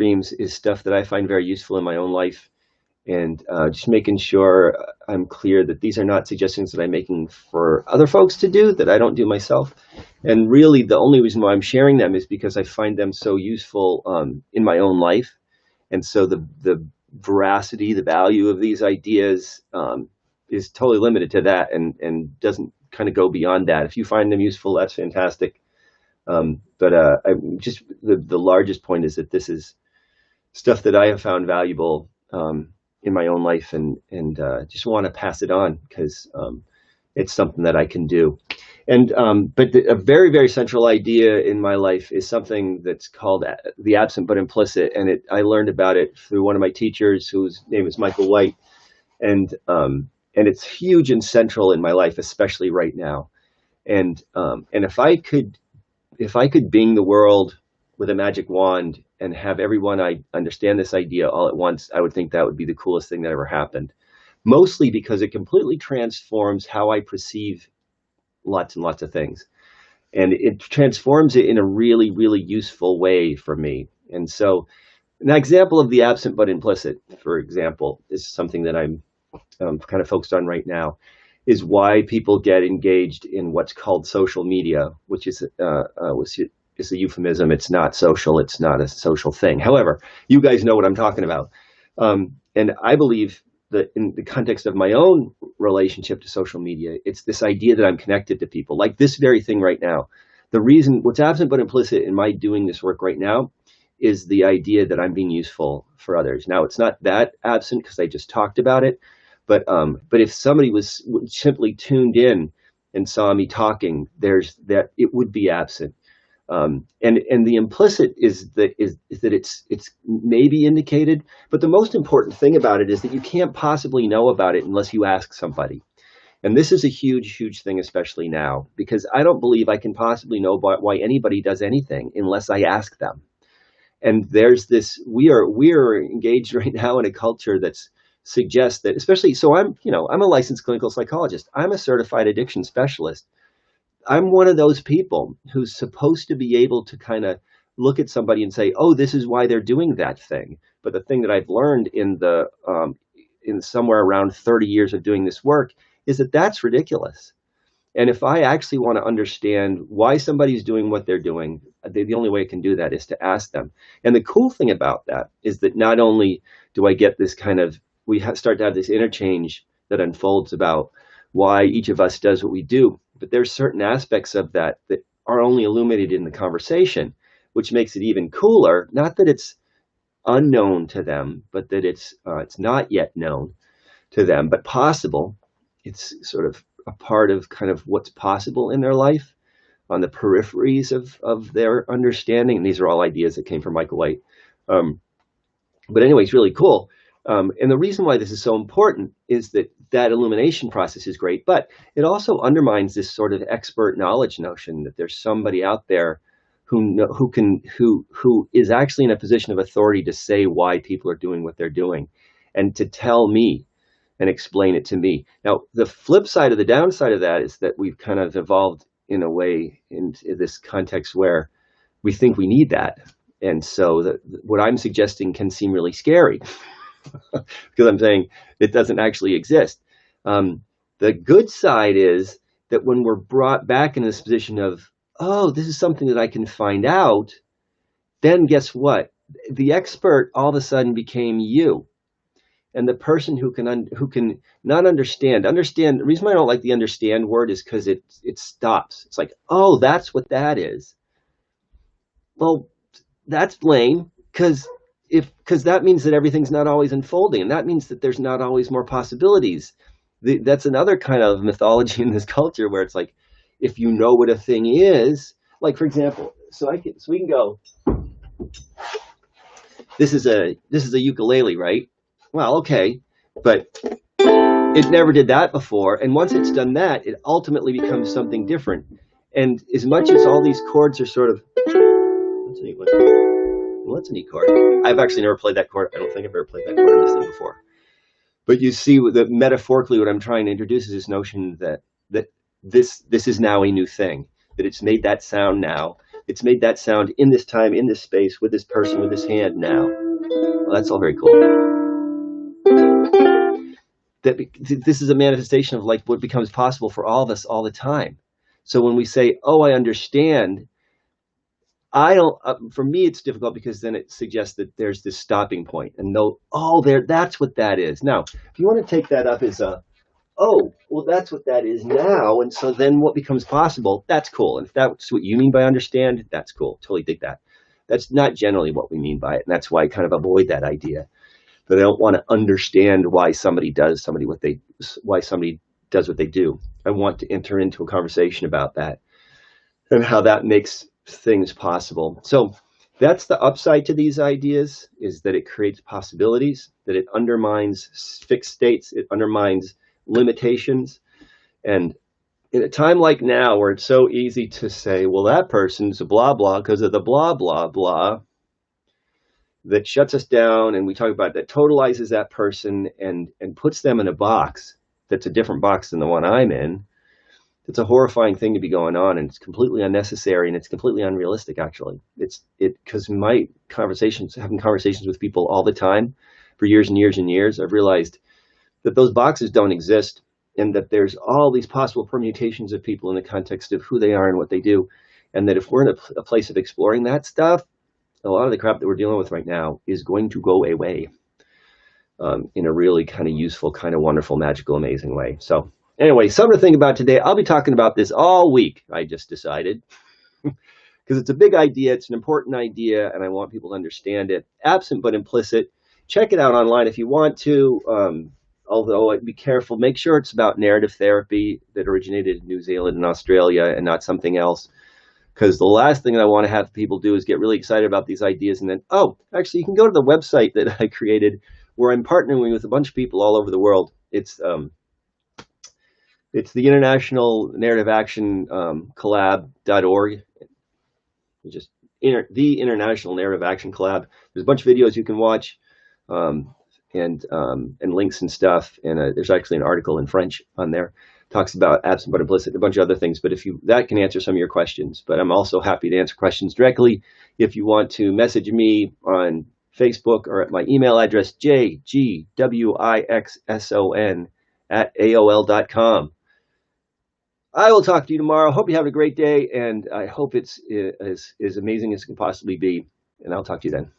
dreams is stuff that I find very useful in my own life, and just making sure I'm clear that these are not suggestions that I'm making for other folks to do that I don't do myself. And really, the only reason why I'm sharing them is because I find them so useful in my own life. And so the veracity, the value of these ideas is totally limited to that, and doesn't kind of go beyond that. If you find them useful, that's fantastic. But I just the largest point is that this is stuff that I have found valuable in my own life, and just want to pass it on because it's something that I can do. And a very very central idea in my life is something that's called the absent but implicit, and I learned about it through one of my teachers whose name is Michael White, and it's huge and central in my life, especially right now. And if I could bing the world with a magic wand and have everyone I understand this idea all at once, I would think that would be the coolest thing that ever happened. Mostly because it completely transforms how I perceive lots and lots of things. And it transforms it in a really, really useful way for me. And so an example of the absent but implicit, for example, is something that I'm kind of focused on right now, is why people get engaged in what's called social media, which is a euphemism. It's not social. It's not a social thing. However, you guys know what I'm talking about. And I believe that in the context of my own relationship to social media, it's this idea that I'm connected to people, like this very thing right now. The reason, what's absent but implicit in my doing this work right now, is the idea that I'm being useful for others. Now, it's not that absent because I just talked about it, but if somebody was simply tuned in and saw me talking, there's that it would be absent. And the implicit is that it's maybe indicated, but the most important thing about it is that you can't possibly know about it unless you ask somebody. And this is a huge, huge thing, especially now, because I don't believe I can possibly know why anybody does anything unless I ask them. And there's this, we're engaged right now in a culture that's suggests that, especially, so I'm a licensed clinical psychologist. I'm a certified addiction specialist. I'm one of those people who's supposed to be able to kind of look at somebody and say, oh, this is why they're doing that thing. But the thing that I've learned in somewhere around 30 years of doing this work is that that's ridiculous. And if I actually want to understand why somebody's doing what they're doing, the only way I can do that is to ask them. And the cool thing about that is that not only do I get this kind of, start to have this interchange that unfolds about why each of us does what we do, but there's certain aspects of that that are only illuminated in the conversation, which makes it even cooler. Not that it's unknown to them, but that it's not yet known to them, but possible. It's sort of a part of kind of what's possible in their life on the peripheries of their understanding. And these are all ideas that came from Michael White. But anyway, it's really cool. And the reason why this is so important is that illumination process is great, but it also undermines this sort of expert knowledge notion that there's somebody out there who is actually in a position of authority to say why people are doing what they're doing and to tell me and explain it to me. Now, the flip side of the downside of that is that we've kind of evolved in a way in this context where we think we need that. And so what I'm suggesting can seem really scary because I'm saying it doesn't actually exist. The good side is that when we're brought back in this position of, oh, this is something that I can find out, then guess what? The expert all of a sudden became you. And the person who can not understand. The reason why I don't like the understand word is because it stops. It's like, oh, that's what that is. Well, that's lame because that means that everything's not always unfolding, and that means that there's not always more possibilities. That's another kind of mythology in this culture where it's like, if you know what a thing is, like for example, so we can go. This is a ukulele, right? Well, okay, but it never did that before, and once it's done that, it ultimately becomes something different. And as much as all these chords are sort of, that's a neat chord. I've actually never played that chord. I don't think I've ever played that chord in this thing before. But you see, that metaphorically, what I'm trying to introduce is this notion that this is now a new thing, that it's made that sound now. it's made that sound in this time, in this space, with this person, with this hand now. Well, that's all very cool. This is a manifestation of like what becomes possible for all of us all the time. So when we say, "Oh, I understand," I don't. For me, it's difficult because then it suggests that there's this stopping point, and no, oh, there, that's what that is. Now, if you want to take that up as a, oh, well, that's what that is now, and so then what becomes possible? That's cool. And if that's what you mean by understand, that's cool. Totally dig that. That's not generally what we mean by it, and that's why I kind of avoid that idea. That I don't want to understand why somebody does why somebody does what they do. I want to enter into a conversation about that and how that makes things possible. So that's the upside to these ideas, is that it creates possibilities, that it undermines fixed states, it undermines limitations. And in a time like now where it's so easy to say, well, that person's a blah blah because of the blah blah blah, that shuts us down, and we talk about that totalizes that person and puts them in a box that's a different box than the one I'm in. It's a horrifying thing to be going on, and it's completely unnecessary, and it's completely unrealistic. Actually, because my having conversations with people all the time for years and years and years, I've realized that those boxes don't exist, and that there's all these possible permutations of people in the context of who they are and what they do, and that if we're in a place of exploring that stuff, a lot of the crap that we're dealing with right now is going to go away in a really kind of useful, kind of wonderful, magical, amazing way. So anyway, something to think about today. I'll be talking about this all week, I just decided, because it's a big idea. It's an important idea, and I want people to understand it. Absent but implicit. Check it out online if you want to. Although be careful, make sure it's about narrative therapy that originated in New Zealand and Australia and not something else. Because the last thing that I want to have people do is get really excited about these ideas and then, oh, actually, you can go to the website that I created where I'm partnering with a bunch of people all over the world. It's the International Narrative Action Collab.org. Just the International Narrative Action Collab. There's a bunch of videos you can watch and links and stuff. And there's actually an article in French on there. Talks about absent but implicit, a bunch of other things. But that can answer some of your questions. But I'm also happy to answer questions directly. If you want to message me on Facebook or at my email address, jgwixson@aol.com. I will talk to you tomorrow. Hope you have a great day, and I hope it's as amazing as it can possibly be. And I'll talk to you then.